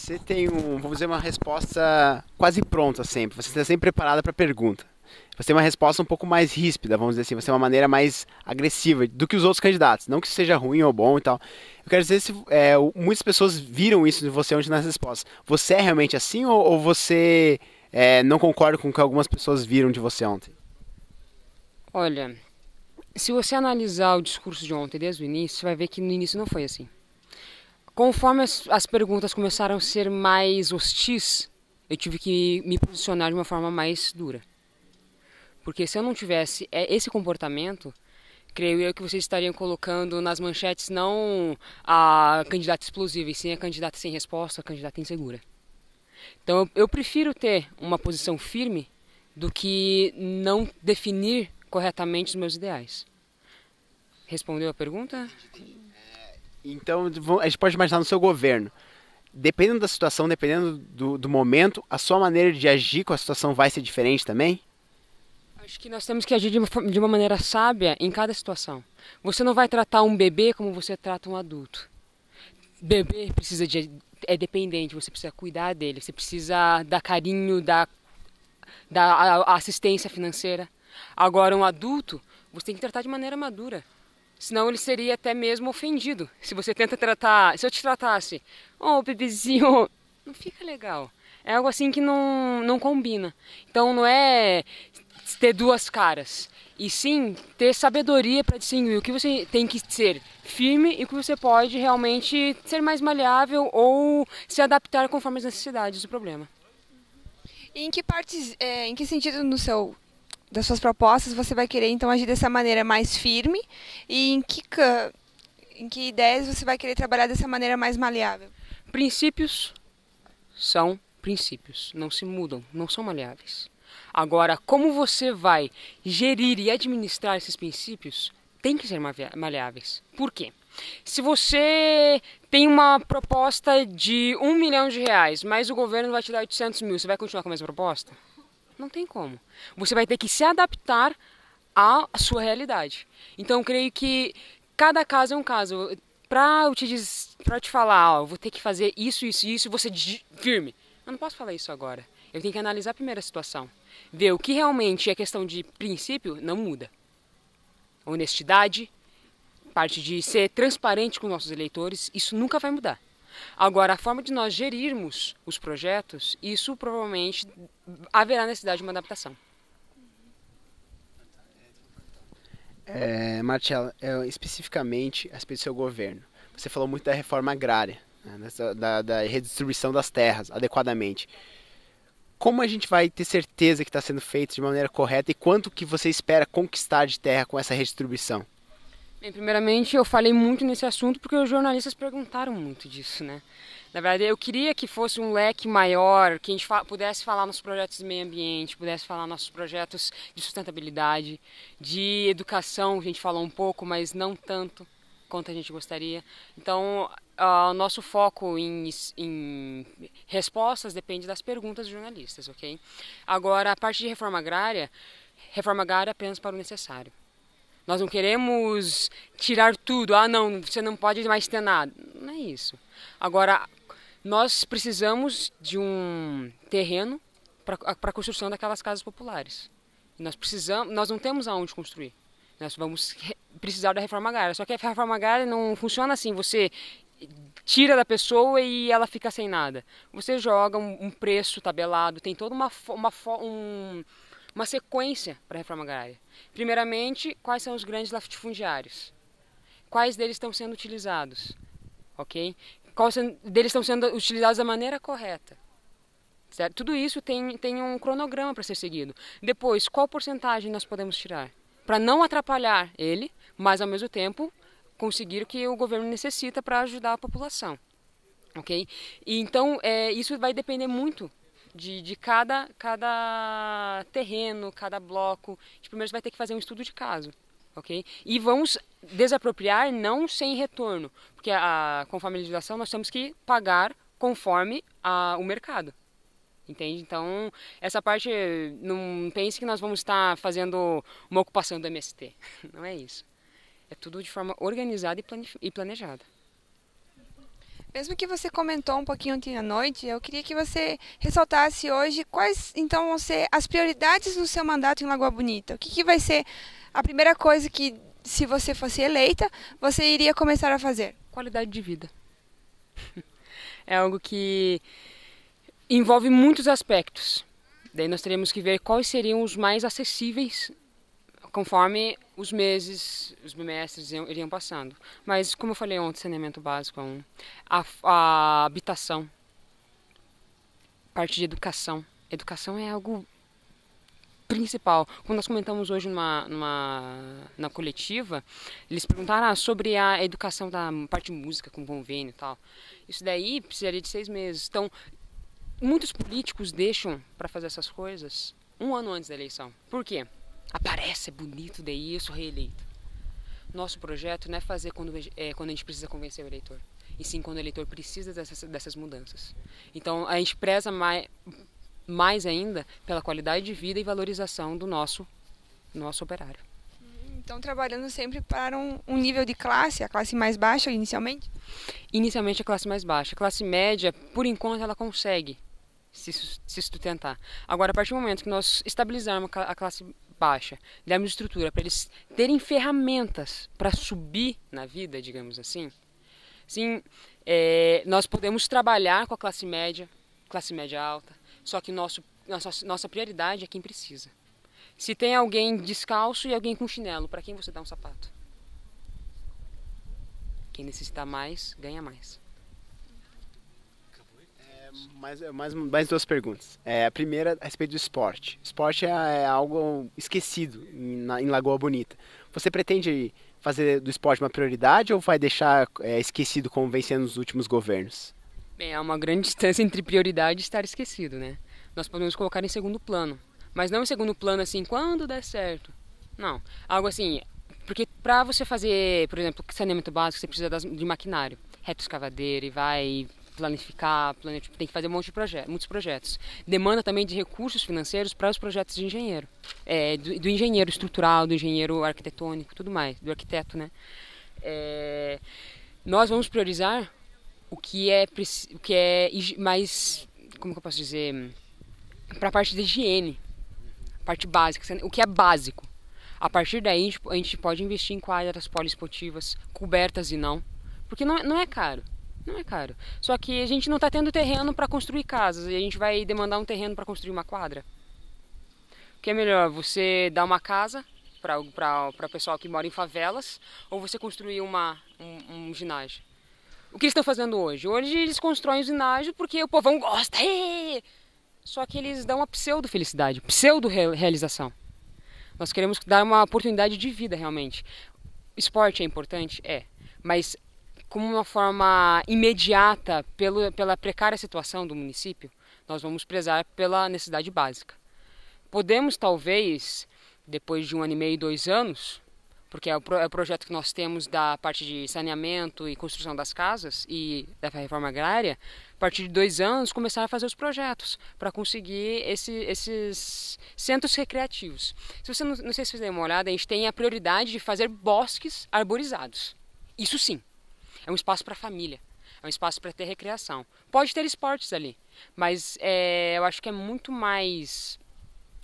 você tem vamos dizer, uma resposta quase pronta sempre. Você está sempre preparada para a pergunta. Você tem uma resposta um pouco mais ríspida, vamos dizer assim. Você tem uma maneira mais agressiva do que os outros candidatos. Não que seja ruim ou bom e tal. Eu quero dizer se muitas pessoas viram isso de você ontem nas respostas. Você é realmente assim ou você não concorda com o que algumas pessoas viram de você ontem? Olha, se você analisar o discurso de ontem desde o início, você vai ver que no início não foi assim. Conforme as perguntas começaram a ser mais hostis, eu tive que me posicionar de uma forma mais dura. Porque se eu não tivesse esse comportamento, creio eu que vocês estariam colocando nas manchetes não a candidata explosiva, e sim a candidata sem resposta, a candidata insegura. Então eu prefiro ter uma posição firme do que não definir corretamente os meus ideais. Respondeu a pergunta? Então, a gente pode imaginar no seu governo. Dependendo da situação, dependendo do momento, a sua maneira de agir com a situação vai ser diferente também? Acho que nós temos que agir de uma maneira sábia em cada situação. Você não vai tratar um bebê como você trata um adulto. Bebê é dependente, você precisa cuidar dele, você precisa dar carinho, dar assistência financeira. Agora, um adulto, você tem que tratar de maneira madura. Senão ele seria até mesmo ofendido. Se você tenta tratar, se eu te tratasse, oh, bebezinho, não fica legal. É algo assim que não combina. Então não é ter duas caras, e sim ter sabedoria para distinguir o que você tem que ser firme e o que você pode realmente ser mais maleável ou se adaptar conforme as necessidades do problema. E em que partes, em que sentido das suas propostas você vai querer então agir dessa maneira mais firme e em que ideias você vai querer trabalhar dessa maneira mais maleável? Princípios são princípios, não se mudam, não são maleáveis. Agora, como você vai gerir e administrar esses princípios, tem que ser maleáveis. Por quê? Se você tem uma proposta de R$ 1 milhão, mas o governo vai te dar 800 mil, você vai continuar com a mesma proposta? Não tem como. Você vai ter que se adaptar à sua realidade. Então, creio que cada caso é um caso. Para te falar, ó, eu vou ter que fazer isso, isso e isso, você firme. Eu não posso falar isso agora. Eu tenho que analisar a primeira situação. Ver o que realmente é questão de princípio, não muda. Honestidade, parte de ser transparente com nossos eleitores, isso nunca vai mudar. Agora, a forma de nós gerirmos os projetos, isso provavelmente haverá necessidade de uma adaptação. Marcelo, especificamente a respeito do seu governo. Você falou muito da reforma agrária, né, da redistribuição das terras adequadamente. Como a gente vai ter certeza que está sendo feito de maneira correta e quanto que você espera conquistar de terra com essa redistribuição? Bem, primeiramente, eu falei muito nesse assunto porque os jornalistas perguntaram muito disso, né? Na verdade, eu queria que fosse um leque maior, que a gente pudesse falar nos projetos de meio ambiente, pudesse falar nossos projetos de sustentabilidade, de educação, a gente falou um pouco, mas não tanto quanto a gente gostaria. Então, o nosso foco em respostas depende das perguntas dos jornalistas, ok? Agora, a parte de reforma agrária apenas para o necessário. Nós não queremos tirar tudo. Ah, não, você não pode mais ter nada. Não é isso. Agora, nós precisamos de um terreno para a construção daquelas casas populares. Nós não temos aonde construir. Nós vamos precisar da reforma agrária. Só que a reforma agrária não funciona assim. Você tira da pessoa e ela fica sem nada. Você joga um preço tabelado, tem toda uma sequência para a reforma agrária. Primeiramente, quais são os grandes latifundiários? Quais deles estão sendo utilizados? Ok? Quais deles estão sendo utilizados da maneira correta? Certo? Tudo isso tem um cronograma para ser seguido. Depois, qual porcentagem nós podemos tirar? Para não atrapalhar ele, mas ao mesmo tempo conseguir o que o governo necessita para ajudar a população. Ok? E então, isso vai depender muito de cada terreno, cada bloco. A gente primeiro vai ter que fazer um estudo de caso. Okay? E vamos desapropriar não sem retorno, porque conforme a legislação nós temos que pagar conforme o mercado. Entende? Então, essa parte, não pense que nós vamos estar fazendo uma ocupação do MST. Não é isso. É tudo de forma organizada e planejada. Mesmo que você comentou um pouquinho ontem à noite, eu queria que você ressaltasse hoje quais então vão ser as prioridades do seu mandato em Lagoa Bonita. O que vai ser a primeira coisa que, se você fosse eleita, você iria começar a fazer? Qualidade de vida. É algo que envolve muitos aspectos. Daí nós teríamos que ver quais seriam os mais acessíveis conforme os meses, os bimestres iriam passando. Mas, como eu falei ontem, saneamento básico é um. A habitação, parte de educação. Educação é algo principal. Quando nós comentamos hoje na coletiva, eles perguntaram sobre a educação da parte de música com convênio e tal. Isso daí precisaria de 6 meses. Então, muitos políticos deixam para fazer essas coisas 1 ano antes da eleição. Por quê? Aparece, é bonito, daí eu sou reeleito. Nosso projeto não é fazer quando a gente precisa convencer o eleitor, e sim quando o eleitor precisa dessas mudanças. Então, a gente preza mais ainda pela qualidade de vida e valorização do nosso operário. Então, trabalhando sempre para um nível de classe, a classe mais baixa inicialmente? Inicialmente a classe mais baixa. A classe média, por enquanto, ela consegue se sustentar. Agora, a partir do momento que nós estabilizarmos a classe baixa, dermos estrutura para eles terem ferramentas para subir na vida, digamos assim, sim, nós podemos trabalhar com a classe média alta, só que nossa prioridade é quem precisa. Se tem alguém descalço e alguém com chinelo, para quem você dá um sapato? Quem necessita mais, ganha mais. Mais 2 perguntas. A primeira, a respeito do esporte. Esporte é algo esquecido em Lagoa Bonita. Você pretende fazer do esporte uma prioridade ou vai deixar esquecido como vem sendo nos últimos governos? Bem, há uma grande distância entre prioridade e estar esquecido, né? Nós podemos colocar em segundo plano. Mas não em segundo plano assim, quando der certo. Não, algo assim, porque para você fazer, por exemplo, saneamento básico, você precisa de maquinário, retroescavadeira e vai planificar, tem que fazer muitos projetos. Demanda também de recursos financeiros para os projetos de engenheiro, do engenheiro estrutural, do engenheiro arquitetônico, tudo mais, do arquiteto, né? Nós vamos priorizar o que é mais, como que eu posso dizer, para a parte de higiene, parte básica, o que é básico. A partir daí a gente pode investir em quadras poliesportivas, cobertas e não, porque não é caro. Não é caro. Só que a gente não está tendo terreno para construir casas e a gente vai demandar um terreno para construir uma quadra. O que é melhor, você dar uma casa para o pessoal que mora em favelas ou você construir um ginásio? O que eles estão fazendo hoje? Hoje eles constroem o ginásio porque o povão gosta. Só que eles dão uma pseudo-felicidade, pseudo-realização. Nós queremos dar uma oportunidade de vida realmente. Esporte é importante? É. Mas como uma forma imediata pela precária situação do município, nós vamos prezar pela necessidade básica. Podemos, talvez, depois de 1 ano e meio, 2 anos, porque é o projeto que nós temos da parte de saneamento e construção das casas e da reforma agrária, a partir de 2 anos, começar a fazer os projetos para conseguir esses centros recreativos. Se você não sei se você deu uma olhada, a gente tem a prioridade de fazer bosques arborizados. Isso sim. É um espaço para a família, é um espaço para ter recreação. Pode ter esportes ali, mas eu acho que é muito mais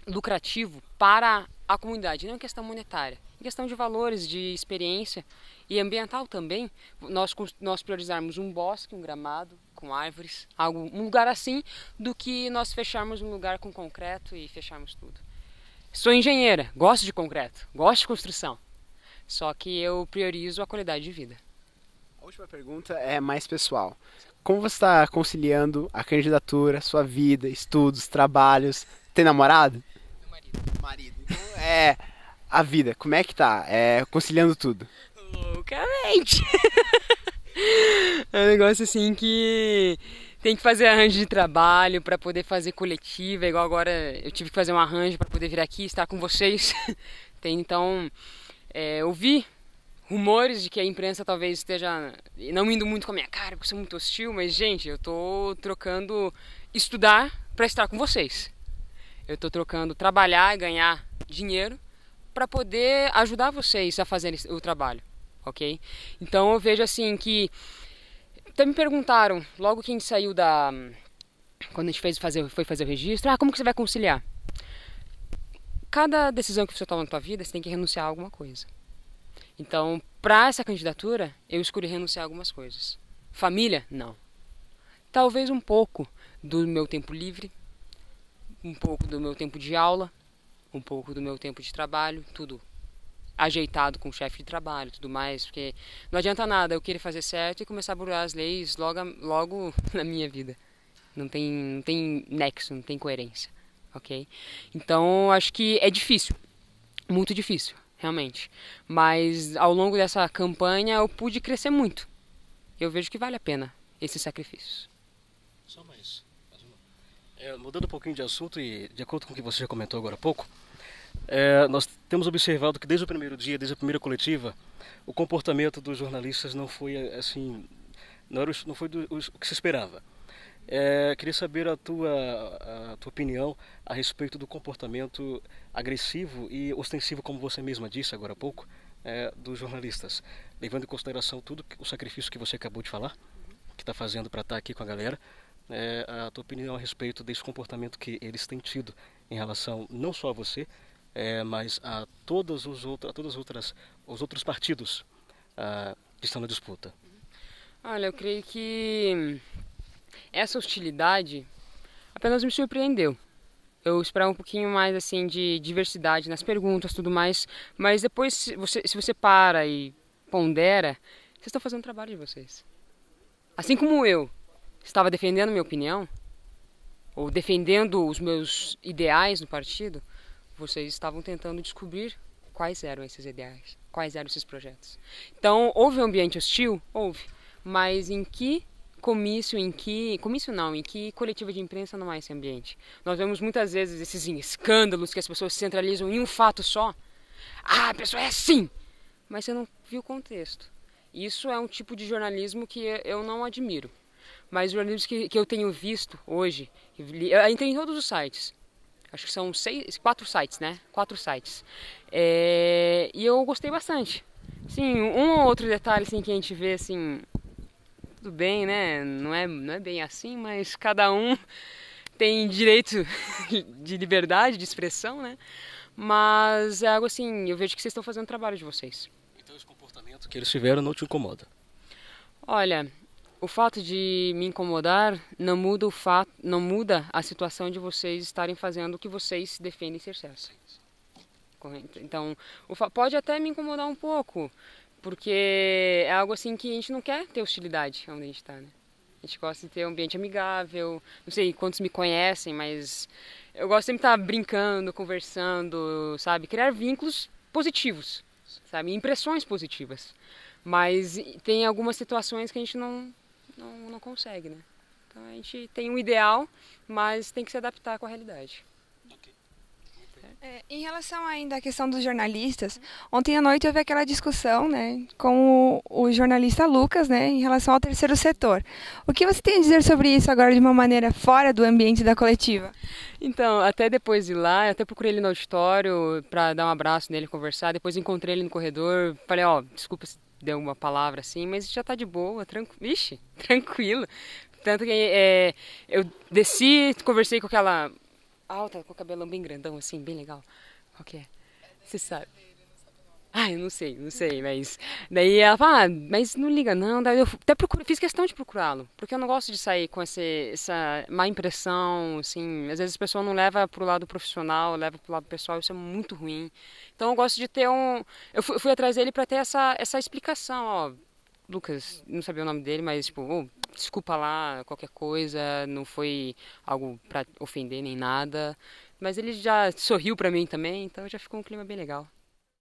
lucrativo para a comunidade, não em questão monetária, em questão de valores, de experiência e ambiental também. Nós priorizarmos um bosque, um gramado com árvores, um lugar assim, do que nós fecharmos um lugar com concreto e fecharmos tudo. Sou engenheira, gosto de concreto, gosto de construção, só que eu priorizo a qualidade de vida. A última pergunta é mais pessoal. Como você está conciliando a candidatura, sua vida, estudos, trabalhos? Tem namorado? Marido. Então, a vida, como é que tá? Conciliando tudo? Loucamente! É um negócio assim que tem que fazer arranjo de trabalho para poder fazer coletiva, igual agora eu tive que fazer um arranjo para poder vir aqui estar com vocês. Então, ouvi rumores de que a imprensa talvez esteja não indo muito com a minha cara, porque eu sou muito hostil, mas, gente, eu tô trocando estudar para estar com vocês. Eu tô trocando trabalhar e ganhar dinheiro para poder ajudar vocês a fazerem o trabalho, ok? Então eu vejo assim que Até me perguntaram, logo que a gente saiu da... Quando a gente foi fazer o registro, como que você vai conciliar? Cada decisão que você toma na tua vida, você tem que renunciar a alguma coisa. Então, para essa candidatura, eu escolhi renunciar a algumas coisas. Família? Não. Talvez um pouco do meu tempo livre, um pouco do meu tempo de aula, um pouco do meu tempo de trabalho, tudo ajeitado com o chefe de trabalho, tudo mais, porque não adianta nada eu querer fazer certo e começar a burlar as leis logo na minha vida. Não tem nexo, não tem coerência, ok? Então, acho que é difícil, muito difícil, realmente. Mas ao longo dessa campanha eu pude crescer muito. Eu vejo que vale a pena esses sacrifícios. Só mais uma. Mudando um pouquinho de assunto e de acordo com o que você já comentou agora há pouco, nós temos observado que desde o primeiro dia, desde a primeira coletiva, o comportamento dos jornalistas não foi assim, não foi o que se esperava. Queria saber a tua opinião a respeito do comportamento agressivo e ostensivo, como você mesma disse agora há pouco, dos jornalistas, levando em consideração tudo o sacrifício que você acabou de falar, que está fazendo para estar aqui com a galera. A tua opinião a respeito desse comportamento que eles têm tido em relação não só a você, mas a todos os outros partidos que estão na disputa. Olha, eu creio que essa hostilidade apenas me surpreendeu. Eu esperava um pouquinho mais assim de diversidade nas perguntas, tudo mais, mas depois se você para e pondera, vocês estão fazendo o trabalho de vocês. Assim como eu estava defendendo minha opinião, ou defendendo os meus ideais no partido, vocês estavam tentando descobrir quais eram esses ideais, quais eram esses projetos. Então, houve um ambiente hostil? Houve. Mas em que em que coletiva de imprensa não há esse ambiente? Nós vemos muitas vezes esses escândalos que as pessoas se centralizam em um fato só. A pessoa é assim! Mas você não viu o contexto. Isso é um tipo de jornalismo que eu não admiro. Mas os jornalismos que eu tenho visto hoje, eu entrei em todos os sites. Acho que são 4 sites, né? 4 sites. E eu gostei bastante. Sim, um ou outro detalhe assim, que a gente vê assim... Tudo bem, né? Não é bem assim, mas cada um tem direito de liberdade, de expressão, né? Mas é algo assim, eu vejo que vocês estão fazendo o trabalho de vocês. Então esse comportamento que eles tiveram não te incomoda? Olha, o fato de me incomodar não muda a situação de vocês estarem fazendo o que vocês defendem ser certo. Correto? Então, pode até me incomodar um pouco, porque é algo assim que a gente não quer ter hostilidade onde a gente está, né? A gente gosta de ter um ambiente amigável, não sei quantos me conhecem, mas eu gosto sempre de estar brincando, conversando, sabe? Criar vínculos positivos, sabe? Impressões positivas. Mas tem algumas situações que a gente não consegue, né? Então a gente tem um ideal, mas tem que se adaptar com a realidade. Em relação ainda à questão dos jornalistas, ontem à noite houve aquela discussão, né, com o jornalista Lucas, né, em relação ao terceiro setor. O que você tem a dizer sobre isso agora de uma maneira fora do ambiente da coletiva? Então, até depois de lá, até procurei ele no auditório para dar um abraço nele, conversar. Depois encontrei ele no corredor, falei, desculpa se deu uma palavra assim, mas já tá de boa, tranquilo. Tanto que eu desci, conversei com aquela alta, com o cabelão bem grandão, assim, bem legal. Qual que é? Você sabe? Eu não sei, mas... Daí ela fala, mas não liga não. Daí eu até fiz questão de procurá-lo, porque eu não gosto de sair com essa má impressão, assim. Às vezes a pessoa não leva pro lado profissional, leva pro lado pessoal, isso é muito ruim. Então eu gosto de ter Eu fui atrás dele para ter essa explicação, Lucas, não sabia o nome dele, mas tipo, desculpa lá, qualquer coisa, não foi algo para ofender nem nada. Mas ele já sorriu para mim também, então já ficou um clima bem legal.